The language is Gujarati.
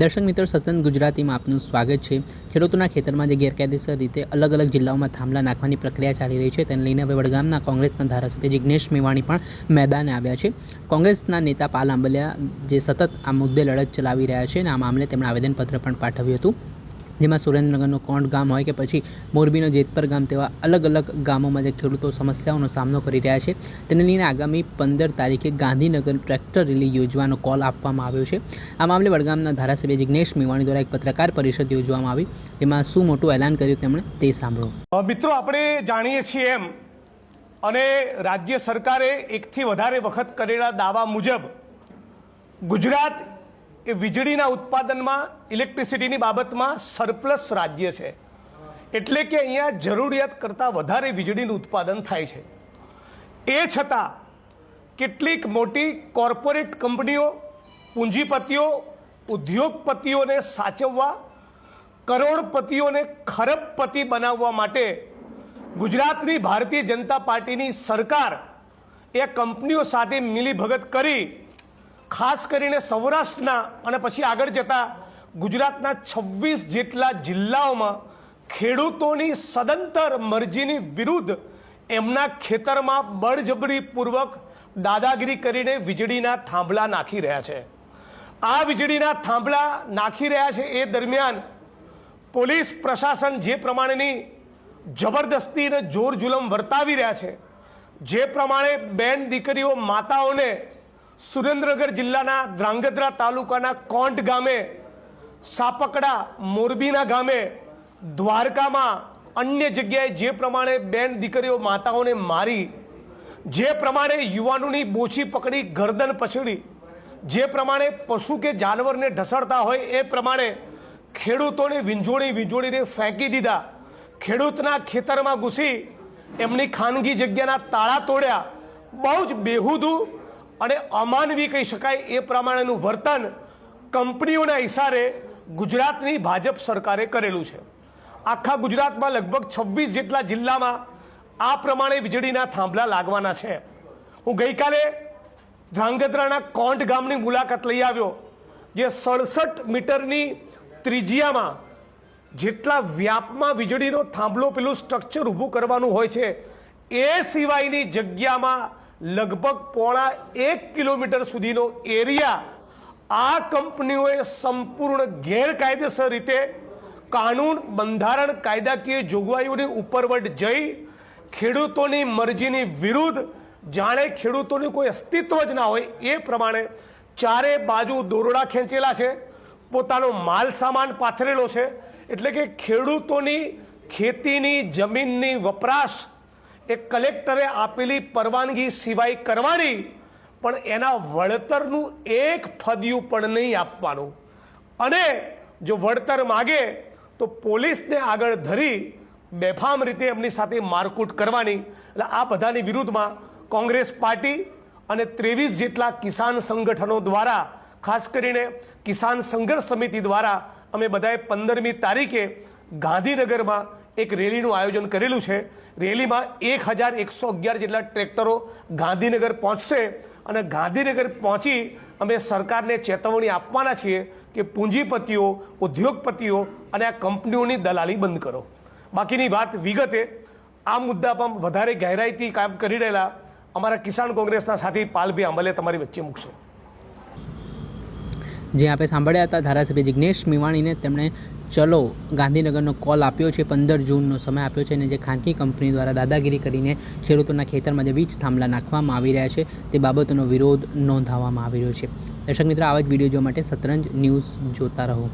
દર્શક મિત્રો, સતત ગુજરાતીમાં આપનું સ્વાગત છે। ખેડૂતોના ખેતરમાં જે ગેરકાયદેસર રીતે અલગ અલગ જિલ્લાઓમાં થાંભલા નાખવાની પ્રક્રિયા ચાલી રહી છે, તેને લઈને હવે વડગામના કોંગ્રેસના ધારાસભ્ય જિગ્નેશ મેવાણી પણ મેદાને આવ્યા છે। કોંગ્રેસના નેતા પાલ આંબલિયા જે સતત આ મુદ્દે લડત ચલાવી રહ્યા છે અને આ મામલે તેમણે આવેદનપત્ર પણ પાઠવ્યું હતું, જેમાં સુરેન્દ્રનગરનું કોંટ ગામ હોય કે પછી મોરબીનો જેતપર ગામ તેવા અલગ અલગ ગામોમાં જે ખેડૂતો સમસ્યાઓનો સામનો કરી રહ્યા છે, તેને લઈને આગામી 15 તારીખે ગાંધીનગર ટ્રેક્ટર રેલી યોજવાનો કોલ આપવામાં આવ્યો છે। આ મામલે વડગામના ધારાસભ્ય જિગ્નેશ મેવાણી દ્વારા એક પત્રકાર પરિષદ યોજવામાં આવી, જેમાં શું મોટું એલાન કર્યું તેમણે તે સાંભળો। મિત્રો, આપણે જાણીએ છીએ એમ અને રાજ્ય સરકારે એકથી વધારે વખત કરેલા દાવા મુજબ ગુજરાત એ વીજળીના ઉત્પાદનમાં ઇલેક્ટ્રિસિટીની બાબતમાં સરપ્લસ રાજ્ય છે, એટલે કે અહીંયા જરૂરિયાત કરતાં વધારે વીજળીનું ઉત્પાદન થાય છે। એ છતાં કેટલીક મોટી કોર્પોરેટ કંપનીઓ, પૂંજીપતિઓ, ઉદ્યોગપતિઓને સાચવવા, કરોડપતિઓને ખરબપતિ બનાવવા માટે ગુજરાતની ભારતીય જનતા પાર્ટીની સરકાર એ કંપનીઓ સાથે મિલીભગત કરી ખાસ કરીને સૌરાષ્ટ્રના અને પછી આગળ જતા ગુજરાતના 26 જેટલા જિલ્લાઓમાં ખેડૂતોની સદંતર મરજીની વિરુદ્ધ એમના ખેતરમાં બળજબરીપૂર્વક દાદાગીરી કરીને વીજળીના થાંભલા નાખી રહ્યા છે। આ વીજળીના થાંભલા નાખી રહ્યા છે એ દરમિયાન પોલીસ પ્રશાસન જે પ્રમાણેની જબરદસ્તી અને જોર જુલમ વર્તાવી રહ્યા છે, જે પ્રમાણે બેન દીકરીઓ માતાઓને સુરેન્દ્રનગર જિલ્લાના ધ્રાંગધ્રા તાલુકાના કોંટ ગામે, સાપકડા મોરબીના ગામે, દ્વારકામાં અન્ય જગ્યાએ જે પ્રમાણે બેન દીકરીઓ માતાઓને મારી, જે પ્રમાણે યુવાનોની બોછી પકડી ગરદન પછડી, જે પ્રમાણે પશુ કે જાનવરને ઢસડતા હોય એ પ્રમાણે ખેડૂતોને વીંજોડીને ફેંકી દીધા, ખેડૂતના ખેતરમાં ઘૂસી એમની ખાનગી જગ્યાના તાળા તોડ્યા, બહુ જ બેહુદું અને અમાનવી કહી શકાય એ પ્રમાણેનું વર્તન કંપનીઓના ઇશારે ગુજરાતની ભાજપ સરકારે કરેલું છે। આખા ગુજરાતમાં લગભગ 26 જેટલા જિલ્લામાં આ પ્રમાણે વીજળીના થાંભલા લાગવાના છે। હું ગઈકાલે ધ્રાંગધ્રાના કોંટ ગામની મુલાકાત લઈ આવ્યો, જે 67 મીટરની ત્રિજ્યામાં જેટલા વ્યાપમાં વીજળીનો થાંભલો પેલું સ્ટ્રક્ચર ઊભું કરવાનું હોય છે, એ સિવાયની જગ્યામાં લગભગ 1.5 કિલોમીટર સુધીનો એરિયા આ કંપનીઓએ સંપૂર્ણ ગેરકાયદેસર રીતે કાનૂન, બંધારણ, કાયદાકીય જોગવાઈઓની ઉપરવટ જઈ ખેડૂતોની મરજીની વિરુદ્ધ, જાણે ખેડૂતોનું કોઈ અસ્તિત્વ જ ના હોય એ પ્રમાણે ચારે બાજુ દોરડા ખેંચેલા છે, પોતાનો માલ સામાન પાથરેલો છે, એટલે કે ખેડૂતોની ખેતીની જમીનની વપરાશ એ કલેક્ટરે આપેલી પરવાનગી સિવાય કરવાની, પણ એના વળતરનું એક ફદિયું પણ નહીં આપવાનું, અને જો વળતર માગે તો પોલીસને આગળ ધરી બેફામ રીતે એમની સાથે મારકૂટ કરવાની। એટલે આ બધાની વિરુદ્ધમાં કોંગ્રેસ પાર્ટી અને 23 જેટલા કિસાન સંગઠનો દ્વારા, ખાસ કરીને કિસાન સંઘર્ષ સમિતિ દ્વારા અમે બધાએ 15મી તારીખે ગાંધીનગરમાં એક રેલીનું આયોજન કરેલું છે। રેલીમાં 1111 જેટલા ટ્રેક્ટરો ગાંધીનગર પહોંચશે અને ગાંધીનગર પહોંચી અમે સરકારને ચેતવણી આપવાના છીએ કે પૂંજીપતિઓ, ઉદ્યોગપતિઓ અને આ કંપનીઓની દલાલી બંધ કરો। બાકીની વાત વિગતે આ મુદ્દા પર વધારે ગહેરાઈથી કામ કરી રહેલા અમારા કિસાન કોંગ્રેસના સાથી પાલભાઈ આંબલિયા તમારી વચ્ચે મૂકશે। જે આપણે સાંભળ્યા હતા ધારાસભ્ય જિગ્નેશ મેવાણીને, તેમણે ચલો ગાંધીનગરનો કોલ આપ્યો છે, 15 જૂનનો સમય આપ્યો છે, અને જે ખાનગી કંપની દ્વારા દાદાગીરી કરીને ખેડૂતોના ખેતરમાં જે વીજ થાંભલા નાખવામાં આવી રહ્યા છે તે બાબતોનો વિરોધ નોંધાવવામાં આવી રહ્યો છે। દર્શક મિત્રો, આવા જ વિડીયો જોવા માટે સતરંજ ન્યૂઝ જોતા રહો।